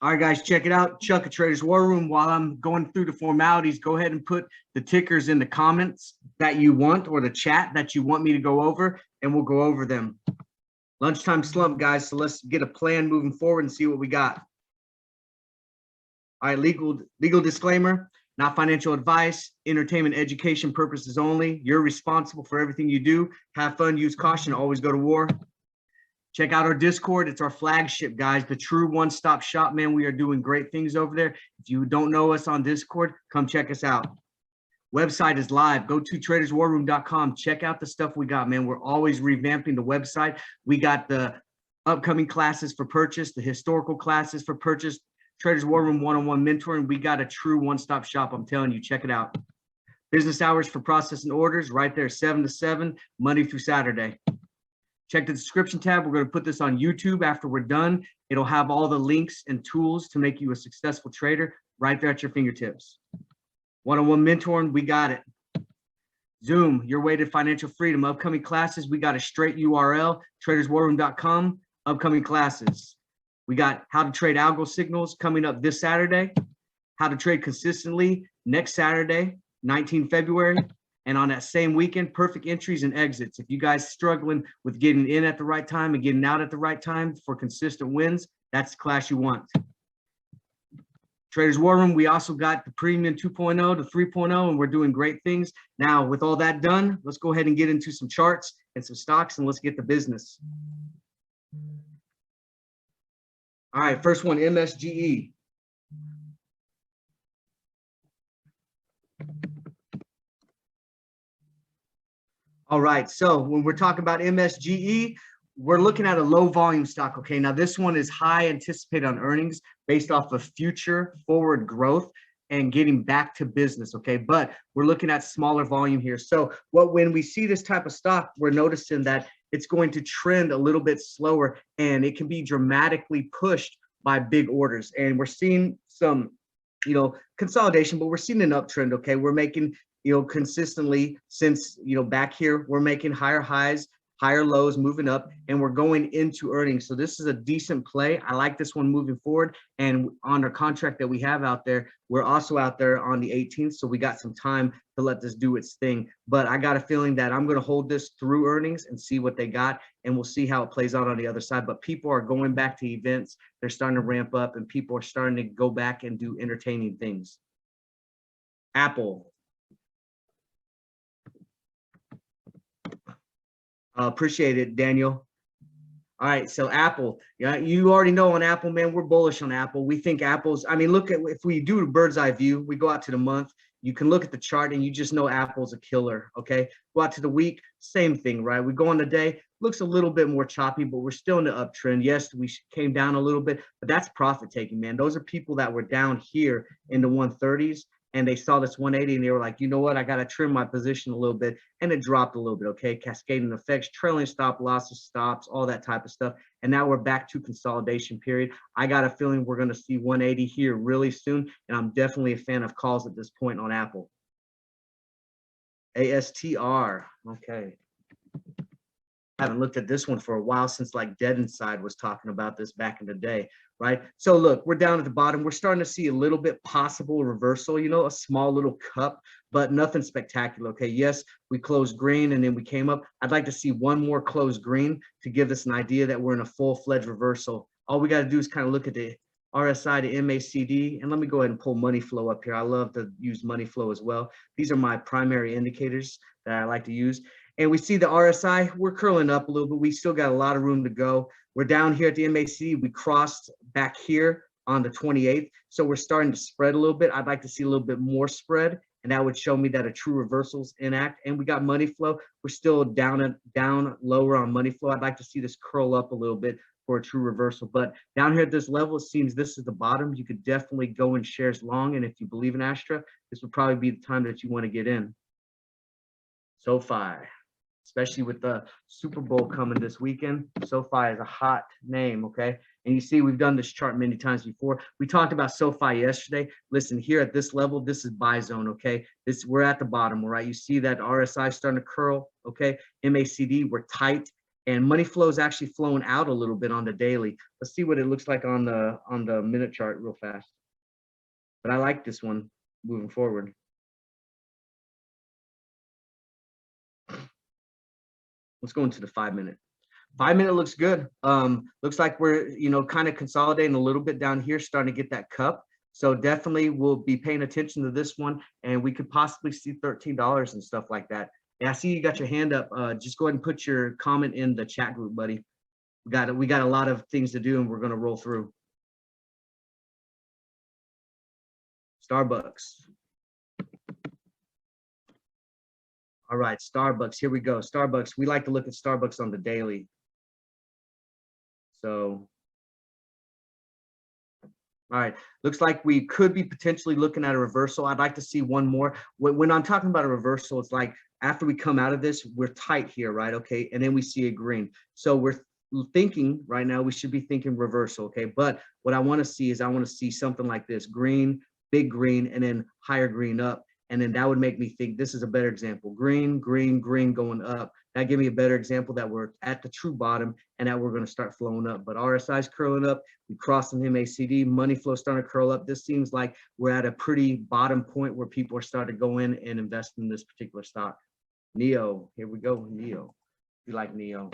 All right, guys, check it out. Chuck at Traders War Room. While I'm going through the formalities, go ahead and put the tickers in the comments that you want or the chat that you want me to go over, and we'll go over them. Lunchtime slump, guys. So let's get a plan moving forward and see what we got. All right, legal disclaimer, not financial advice, entertainment, education purposes only. You're responsible for everything you do. Have fun, use caution, always go to war. Check out our Discord. It's our flagship, guys. The true one-stop shop, man. We are doing great things over there. If you don't know us on Discord, come check us out. Website is live. Go to traderswarroom.com. Check out the stuff we got, man. We're always revamping the website. We got the upcoming classes for purchase, the historical classes for purchase, Traders War Room one-on-one mentoring. We got a true one-stop shop. I'm telling you, check it out. Business hours for processing orders right there, 7 to 7, Monday through Saturday. Check the description tab. We're going to put this on YouTube after we're done. It'll have all the links and tools to make you a successful trader right there at your fingertips. One-on-one mentoring, we got it. Zoom, your way to financial freedom. Upcoming classes, we got a straight URL, traderswarroom.com, upcoming classes. We got how to trade algo signals coming up this Saturday, how to trade consistently next Saturday, 19 February. And on that same weekend, perfect entries and exits. If you guys struggling with getting in at the right time and getting out at the right time for consistent wins, that's the class you want. Traders War Room, we also got the Premium 2.0 to 3.0, and we're doing great things. Now, with all that done, let's go ahead and get into some charts and some stocks, and let's get to business. All right, first one, MSGE. All right, so when we're talking about MSGE, we're looking at a low volume stock, okay? Now, this one is high anticipated on earnings based off of future forward growth and getting back to business, okay? But we're looking at smaller volume here. So when we see this type of stock, we're noticing that it's going to trend a little bit slower, and it can be dramatically pushed by big orders. And we're seeing some, consolidation, but we're seeing an uptrend, okay? We're making, consistently since, back here, we're making higher highs, higher lows, moving up, and we're going into earnings. So this is a decent play. I like this one moving forward. And on our contract that we have out there, we're also out there on the 18th. So we got some time to let this do its thing. But I got a feeling that I'm going to hold this through earnings and see what they got. And we'll see how it plays out on the other side. But people are going back to events. They're starting to ramp up, and people are starting to go back and do entertaining things. Apple. Appreciate it, Daniel. All right, so Apple, yeah, you already know on Apple, man, we're bullish on Apple. We think Apple's, look at, if we do a bird's eye view, we go out to the month, you can look at the chart and you just know Apple's a killer, okay? Go out to the week, same thing, right? We go on the day, looks a little bit more choppy, but we're still in the uptrend. Yes, we came down a little bit, but that's profit taking, man. Those are people that were down here in the 130s. And they saw this 180 and they were like, you know what, I got to trim my position a little bit. And it dropped a little bit, okay? Cascading effects, trailing stop losses, stops, all that type of stuff. And now we're back to consolidation period. I got a feeling we're going to see 180 here really soon. And I'm definitely a fan of calls at this point on Apple. ASTR, okay. Haven't looked at this one for a while since like Dead Inside was talking about this back in the day, right? So look, we're down at the bottom. We're starting to see a little bit possible reversal, a small little cup, but nothing spectacular, okay? Yes, we closed green and then we came up. I'd like to see one more closed green to give us an idea that we're in a full-fledged reversal. All we got to do is kind of look at the RSI to MACD, and let me go ahead and pull money flow up here. I love to use money flow as well. These are my primary indicators that I like to use. And we see the RSI, we're curling up a little bit. We still got a lot of room to go. We're down here at the MACD. We crossed back here on the 28th. So we're starting to spread a little bit. I'd like to see a little bit more spread, and that would show me that a true reversal's in act. And we got money flow. We're still down lower on money flow. I'd like to see this curl up a little bit for a true reversal. But down here at this level, it seems this is the bottom. You could definitely go in shares long. And if you believe in Astra, this would probably be the time that you want to get in. SoFi. Especially with the Super Bowl coming this weekend. SoFi is a hot name, okay? And you see, we've done this chart many times before. We talked about SoFi yesterday. Listen, here at this level, this is buy zone, okay? We're at the bottom, all right? You see that RSI starting to curl, okay? MACD, we're tight. And money flow is actually flowing out a little bit on the daily. Let's see what it looks like on the minute chart real fast. But I like this one moving forward. Let's go into the 5 minute. 5 minute looks good. Looks like we're, you know, kind of consolidating a little bit down here, starting to get that cup. So definitely we'll be paying attention to this one, and we could possibly see $13 and stuff like that. And I see you got your hand up. Just go ahead and put your comment in the chat group, buddy. We got a lot of things to do, and we're gonna roll through. Starbucks. All right, Starbucks, here we go. Starbucks, we like to look at Starbucks on the daily. So, all right, looks like we could be potentially looking at a reversal. I'd like to see one more. When I'm talking about a reversal, it's like after we come out of this, we're tight here, right? Okay, and then we see a green. So we're thinking right now, we should be thinking reversal, okay? But what I wanna see is I wanna see something like this, green, big green, and then higher green up. And then that would make me think this is a better example. Green, green, green going up. That give me a better example that we're at the true bottom and that we're going to start flowing up. But RSI is curling up. We crossed an MACD. Money flow starting to curl up. This seems like we're at a pretty bottom point where people are starting to go in and invest in this particular stock. NEO. Here we go. NEO. We like NEO.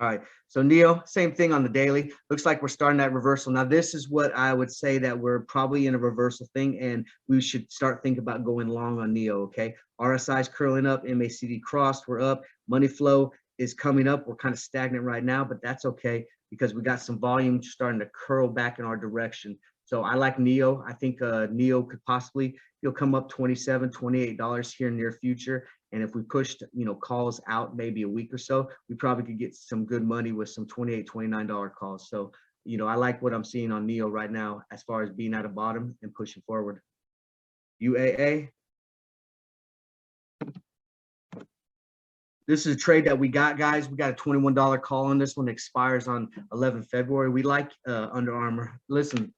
All right, so NEO, same thing on the daily. Looks like we're starting that reversal. Now, this is what I would say that we're probably in a reversal thing, and we should start thinking about going long on NEO, okay? RSI is curling up, MACD crossed, we're up. Money flow is coming up. We're kind of stagnant right now, but that's okay because we got some volume starting to curl back in our direction. So I like NEO. I think NEO could possibly, you'll come up $27, $28 here in the near future. And if we pushed, you know, calls out maybe a week or so, we probably could get some good money with some $28, $29 calls. So, you know, I like what I'm seeing on NEO right now as far as being at a bottom and pushing forward. UAA. This is a trade that we got, guys. We got a $21 call on this one. Expires on 11 February. We like Under Armour. Listen,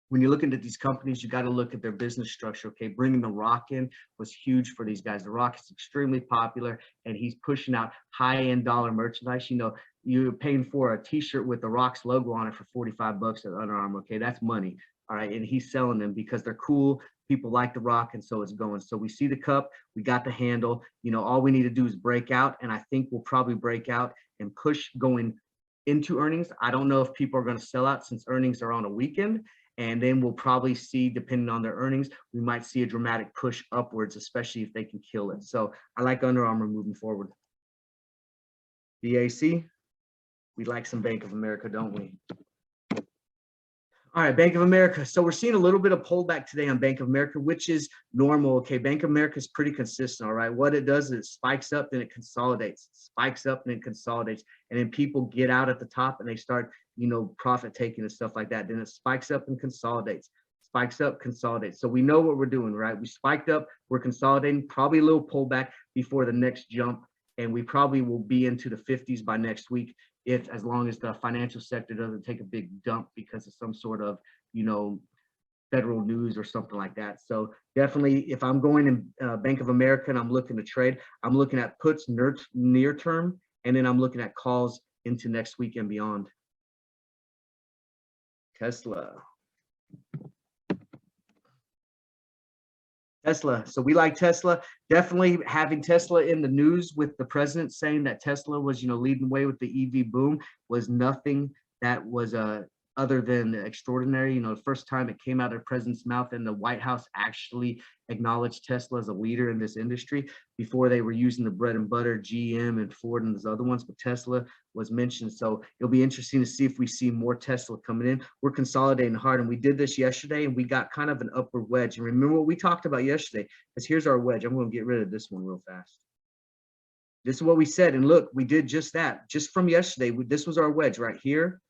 when you're looking at these companies, you got to look at their business structure, okay? Bringing The Rock in was huge for these guys. The Rock is extremely popular, and he's pushing out high-end dollar merchandise. You know, you're paying for a T-shirt with The Rock's logo on it for 45 bucks at Under Armour, okay? That's money, all right? And he's selling them because they're cool. People like The Rock, and so it's going. So we see the cup. We got the handle. You know, all we need to do is break out, and I think we'll probably break out and push going into earnings. I don't know if people are going to sell out since earnings are on a weekend. And then we'll probably see, depending on their earnings, we might see a dramatic push upwards, especially if they can kill it. So I like Under Armour moving forward. BAC, we like some Bank of America, don't we? All right, Bank of America. So we're seeing a little bit of pullback today on Bank of America, which is normal. Okay, Bank of America is pretty consistent. All right, what it does is it spikes up, then it consolidates, spikes up, and then consolidates, and then people get out at the top and they start, you know, profit taking and stuff like that. Then it spikes up and consolidates, spikes up, consolidates. So we know what we're doing, right? We spiked up, we're consolidating, probably a little pullback before the next jump, and we probably will be into the 50s by next week, if as long as the financial sector doesn't take a big dump because of some sort of, you know, federal news or something like that. So definitely, if I'm going in Bank of America and I'm looking to trade, I'm looking at puts near term, and then I'm looking at calls into next week and beyond. Tesla. So we like Tesla. Definitely having Tesla in the news with the president saying that Tesla was, you know, leading the way with the EV boom was nothing that was other than extraordinary. You know, the first time it came out of the president's mouth and the White House actually acknowledged Tesla as a leader in this industry. Before, they were using the bread and butter, GM and Ford and those other ones, but Tesla was mentioned. So it'll be interesting to see if we see more Tesla coming in. We're consolidating hard, and we did this yesterday, and we got kind of an upward wedge. And remember what we talked about yesterday, because here's our wedge. I'm going to get rid of this one real fast. This is what we said, and look, we did just that. Just from yesterday, this was our wedge right here,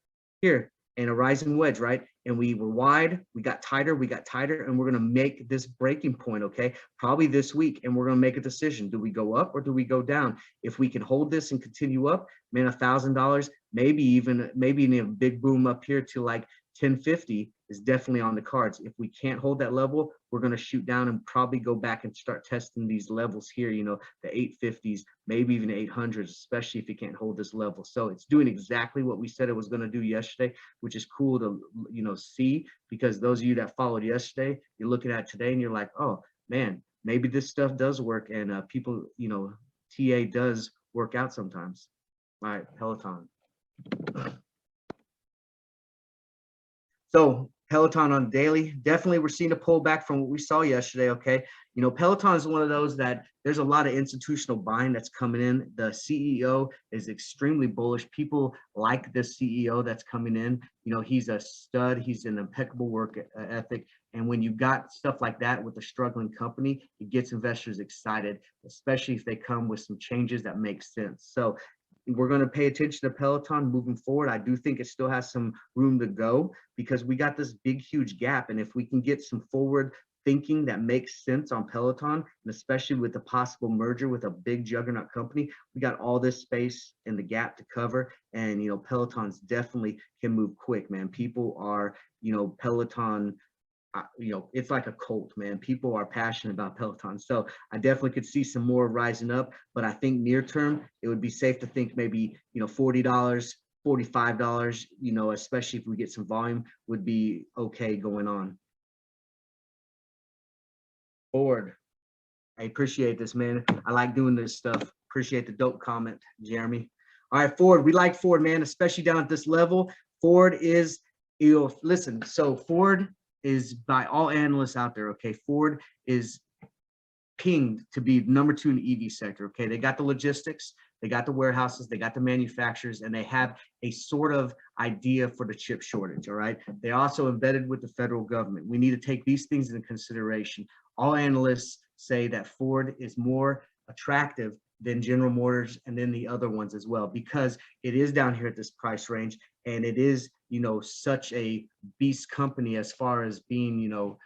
here. And a rising wedge, right? And we were wide, we got tighter, and we're gonna make this breaking point, okay? Probably this week, and we're gonna make a decision. Do we go up or do we go down? If we can hold this and continue up, man, $1,000, maybe even a big boom up here to like 1050, is definitely on the cards. If we can't hold that level, we're going to shoot down and probably go back and start testing these levels here, you know, the 850s, maybe even 800s, especially if you can't hold this level. So it's doing exactly what we said it was going to do yesterday, which is cool to, you know, see, because those of you that followed yesterday, you're looking at today and you're like, oh man, maybe this stuff does work. And people, you know, TA does work out sometimes. All right, Peloton. So Peloton on daily, definitely we're seeing a pullback from what we saw yesterday, okay? You know, Peloton is one of those that there's a lot of institutional buying that's coming in. The CEO is extremely bullish. People like the CEO that's coming in. You know, he's a stud. He's an impeccable work ethic. And when you got stuff like that with a struggling company, it gets investors excited, especially if they come with some changes that make sense. So we're going to pay attention to Peloton moving forward. I do think it still has some room to go because we got this big, huge gap. And if we can get some forward thinking that makes sense on Peloton, and especially with the possible merger with a big juggernaut company, we got all this space and the gap to cover. And, you know, Peloton's definitely can move quick, man. People are, you know, Peloton, you know, it's like a cult, man. People are passionate about Peloton. So I definitely could see some more rising up, but I think near term, it would be safe to think maybe, you know, $40, $45, you know, especially if we get some volume, would be okay going on. Ford, I appreciate this, man. I like doing this stuff. Appreciate the dope comment, Jeremy. All right, Ford, we like Ford, man, especially down at this level. Ford is, you know, listen, so Ford is, by all analysts out there, okay, Ford is pinged to be number 2 in the EV sector, okay? They got the logistics, they got the warehouses, they got the manufacturers, and they have a sort of idea for the chip shortage, all right? They're also embedded with the federal government. We need to take these things into consideration. All analysts say that Ford is more attractive than General Motors and then the other ones as well, because it is down here at this price range, and it is, you know, such a beast company as far as being, you know,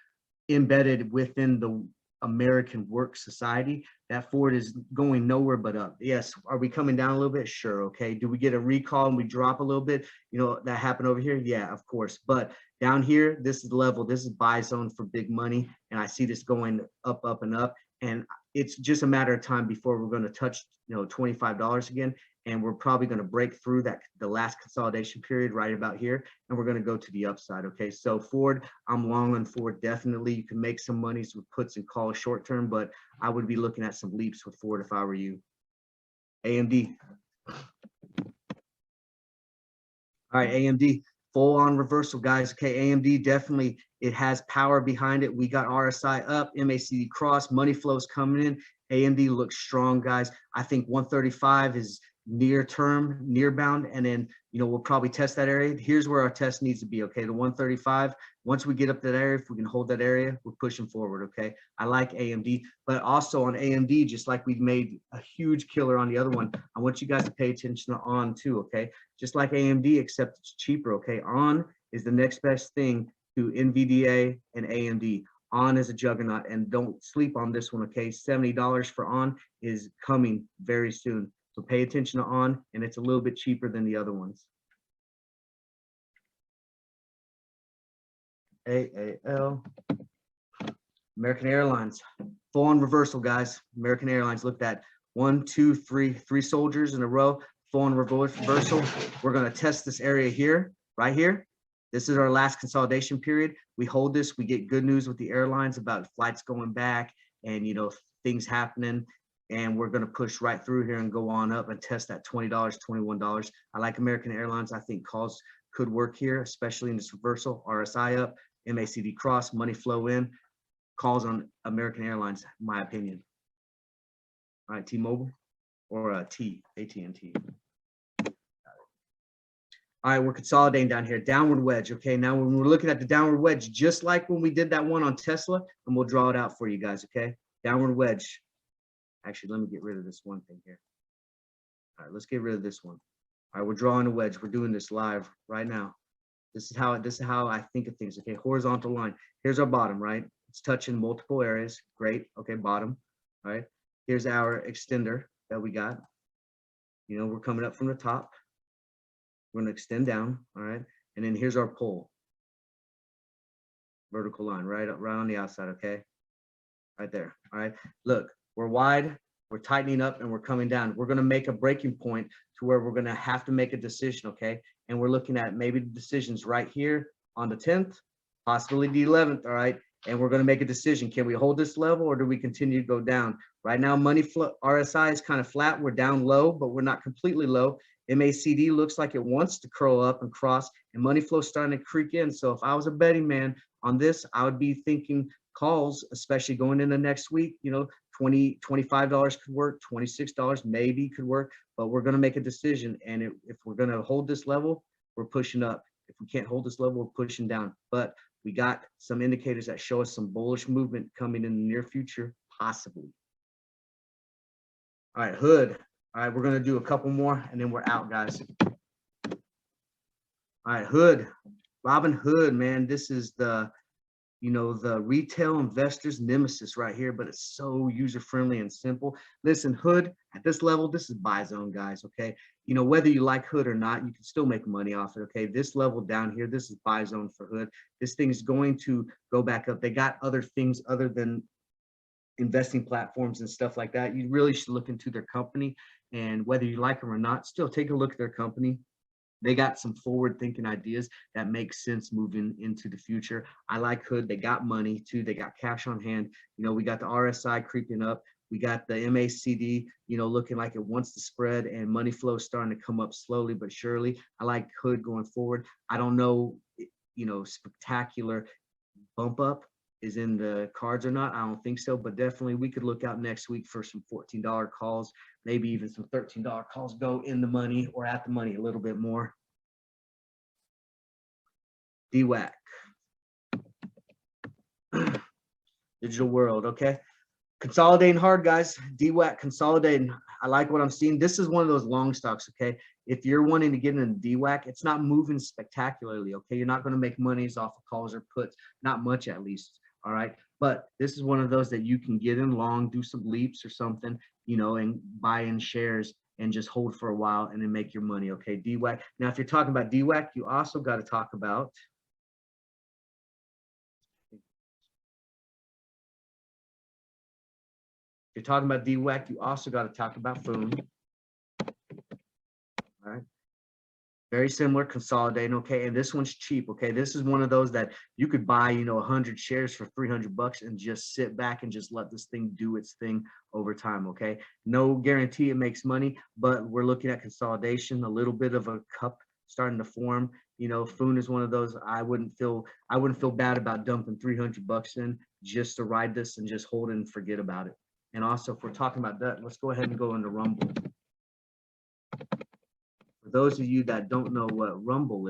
embedded within the American work society, that Ford is going nowhere but up. Yes, are we coming down a little bit? Sure, okay. Do we get a recall and we drop a little bit? You know, that happened over here? Yeah, of course. But down here, this is the level, this is buy zone for big money, and I see this going up, up, and up. And it's just a matter of time before we're going to touch, you know, $25 again. And we're probably going to break through that, the last consolidation period right about here, and we're going to go to the upside. Okay, so Ford, I'm long on Ford. Definitely, you can make some monies with puts and calls short term, but I would be looking at some leaps with Ford if I were you. AMD. All right, AMD, full on reversal, guys. Okay, AMD definitely, it has power behind it. We got RSI up, MACD cross, money flows coming in. AMD looks strong, guys. I think 135 is near term, near bound, and then, you know, we'll probably test that area. Here's where our test needs to be, okay? The 135, once we get up that area, if we can hold that area, we're pushing forward, okay? I like AMD, but also on AMD, just like we've made a huge killer on the other one, I want you guys to pay attention to ON too, okay? Just like AMD, except it's cheaper, okay? ON is the next best thing to NVDA and AMD. ON is a juggernaut, and don't sleep on this one, okay? $70 for ON is coming very soon. So pay attention to ON, and it's a little bit cheaper than the other ones. AAL, American Airlines, full on reversal, guys. American Airlines, look at 1, 2, 3, 3 soldiers in a row, full on reversal. We're going to test this area here, right here. This is our last consolidation period. We hold this, we get good news with the airlines about flights going back and, you know, things happening. And we're going to push right through here and go on up and test that $20, $21. I like American Airlines. I think calls could work here, especially in this reversal. RSI up, MACD cross, money flow in. Calls on American Airlines, in my opinion. All right, T-Mobile or AT&T. All right, we're consolidating down here, downward wedge. Okay, now when we're looking at the downward wedge, just like when we did that one on Tesla, and we'll draw it out for you guys, okay? Downward wedge. Actually, let me get rid of this one thing here. All right, let's get rid of this one. All right, we're drawing a wedge. We're doing this live right now. This is how I think of things. Okay, horizontal line. Here's our bottom, right? It's touching multiple areas. Great. Okay, bottom. All right. Here's our extender that we got. You know, we're coming up from the top. We're going to extend down. All right. And then here's our pole. vertical line, right on the outside, okay? Right there, all right? Look, we're wide, we're tightening up, and we're coming down. We're gonna make a breaking point to where we're gonna have to make a decision, okay? And we're looking at maybe the decisions right here on the 10th, possibly the 11th, all right? And we're gonna make a decision. Can we hold this level or do we continue to go down? Right now, money flow, RSI is kind of flat. We're down low, but we're not completely low. MACD looks like it wants to curl up and cross, and money flow starting to creep in. So if I was a betting man on this, I would be thinking calls, especially going into next week, you know, $20, $25 could work, $26 maybe could work, but we're going to make a decision. And if we're going to hold this level, we're pushing up. If we can't hold this level, we're pushing down. But we got some indicators that show us some bullish movement coming in the near future, possibly. All right, hood. All right, we're going to do a couple more and then we're out, guys. All right, hood. Robin Hood, man, this is the, you know, the retail investor's nemesis right here, but it's so user-friendly and simple. Listen, hood, at this level, this is buy zone, guys, okay? You know, whether you like hood or not, you can still make money off it, okay? This level down here, this is buy zone for hood. This thing is going to go back up. They got other things other than investing platforms and stuff like that. You really should look into their company, and whether you like them or not, still take a look at their company. They got some forward thinking ideas that make sense moving into the future. I like hood. They got money too. They got cash on hand. You know, we got the RSI creeping up. We got the MACD, you know, looking like it wants to spread, and money flow starting to come up slowly but surely. I like hood going forward. I don't know, you know, spectacular bump up is in the cards or not. I don't think so, but definitely we could look out next week for some $14 calls, maybe even some $13 calls go in the money or at the money a little bit more. DWAC. Digital world, okay? Consolidating hard, guys. DWAC consolidating. I like what I'm seeing. This is one of those long stocks, okay? If you're wanting to get in DWAC, it's not moving spectacularly, okay? You're not going to make monies off of calls or puts, not much at least, all right? But this is one of those that you can get in long, do some leaps or something, you know, and buy in shares and just hold for a while and then make your money, okay? DWAC. Now, if you're talking about DWAC, you also got to talk about you're talking about DWAC, you also got to talk about FOON. All right. Very similar, consolidating, okay? And this one's cheap, okay? This is one of those that you could buy, you know, 100 shares for $300 and just sit back and just let this thing do its thing over time, okay? No guarantee it makes money, but we're looking at consolidation, a little bit of a cup starting to form. You know, FOON is one of those I wouldn't feel bad about dumping $300 in just to ride this and just hold it and forget about it. And also, if we're talking about that, let's go ahead and go into Rumble. For those of you that don't know what Rumble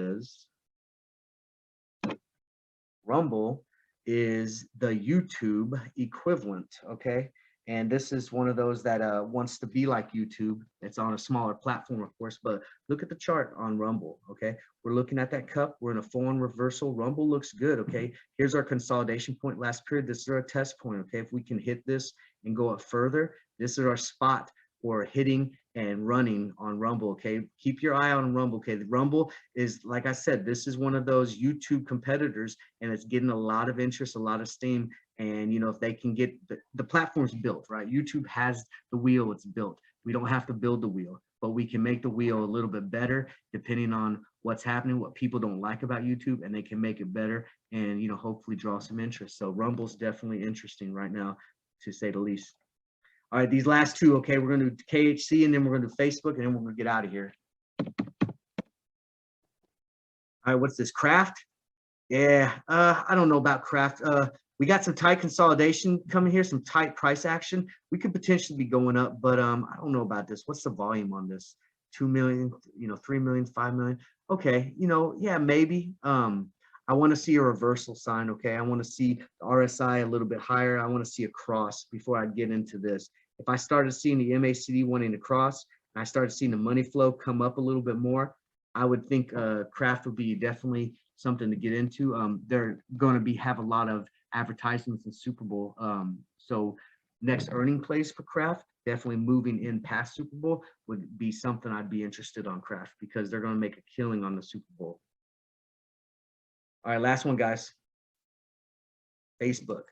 is the YouTube equivalent, okay? And this is one of those that wants to be like YouTube. It's on a smaller platform, of course, but look at the chart on Rumble, okay? We're looking at that cup. We're in a full-on reversal. Rumble looks good, okay? Here's our consolidation point last period. This is our test point, okay? If we can hit this and go up further, this is our spot for hitting and running on Rumble, okay? Keep your eye on Rumble, okay? The Rumble is, like I said, this is one of those YouTube competitors, and it's getting a lot of interest, a lot of steam. And, you know, if they can get the platform's built, right? YouTube has the wheel, it's built. We don't have to build the wheel, but we can make the wheel a little bit better depending on what's happening, what people don't like about YouTube, and they can make it better and, you know, hopefully draw some interest. So Rumble's definitely interesting right now, to say the least. All right, these last two, okay, we're going to do KHC and then we're going to do Facebook and then we're going to get out of here. All right, what's this, Kraft? Yeah, I don't know about Kraft. We got some tight consolidation coming here, some tight price action. We could potentially be going up, but I don't know about this. What's the volume on this? 2 million, you know, 3 million, 5 million. Okay, you know, yeah, maybe. I want to see a reversal sign, okay? I want to see the RSI a little bit higher. I want to see a cross before I get into this. If I started seeing the MACD wanting to cross, and I started seeing the money flow come up a little bit more, I would think Kraft would be definitely something to get into. They're going to have a lot of advertisements in Super Bowl. So next earning plays for Kraft, definitely moving in past Super Bowl would be something I'd be interested on Kraft, because they're going to make a killing on the Super Bowl. All right, last one, guys. Facebook.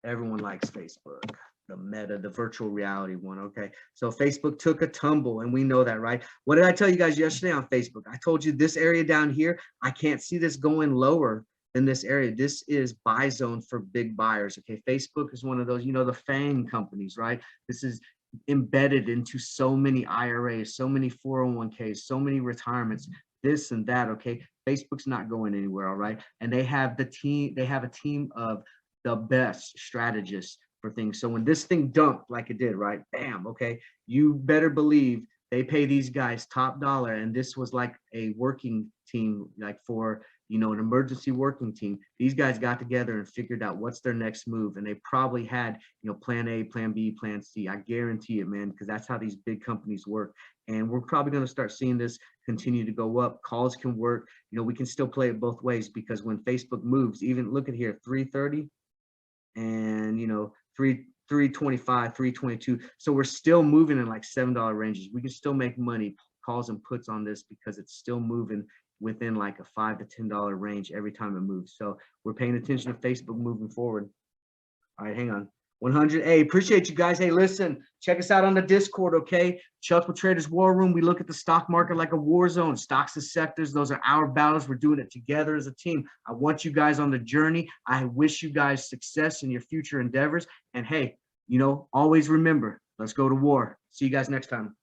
Everyone likes Facebook, the meta, the virtual reality one. Okay. So Facebook took a tumble and we know that, right? What did I tell you guys yesterday on Facebook? I told you this area down here, I can't see this going lower than this area. This is buy zone for big buyers. Okay. Facebook is one of those, you know, the FANG companies, right? This is embedded into so many IRAs, so many 401ks, so many retirements, this and that. Okay. Facebook's not going anywhere. All right. And they have a team of the best strategists for things. So when this thing dumped like it did, right, bam, okay, you better believe they pay these guys top dollar. And this was like a working team, like for, you know, an emergency working team. These guys got together and figured out what's their next move. And they probably had, you know, plan A, plan B, plan C. I guarantee it, man, because that's how these big companies work. And we're probably going to start seeing this continue to go up. Calls can work. You know, we can still play it both ways, because when Facebook moves, even look at here, 330 and, you know, 325, 322. So we're still moving in like $7 ranges. We can still make money, calls and puts on this, because it's still moving within like a $5 to $10 range every time it moves. So we're paying attention to Facebook moving forward. All right, hang on. 100. Hey, appreciate you guys. Hey, listen, check us out on the Discord, okay? Chuck with Traders War Room. We look at the stock market like a war zone. Stocks and sectors, those are our battles. We're doing it together as a team. I want you guys on the journey. I wish you guys success in your future endeavors. And hey, you know, always remember, let's go to war. See you guys next time.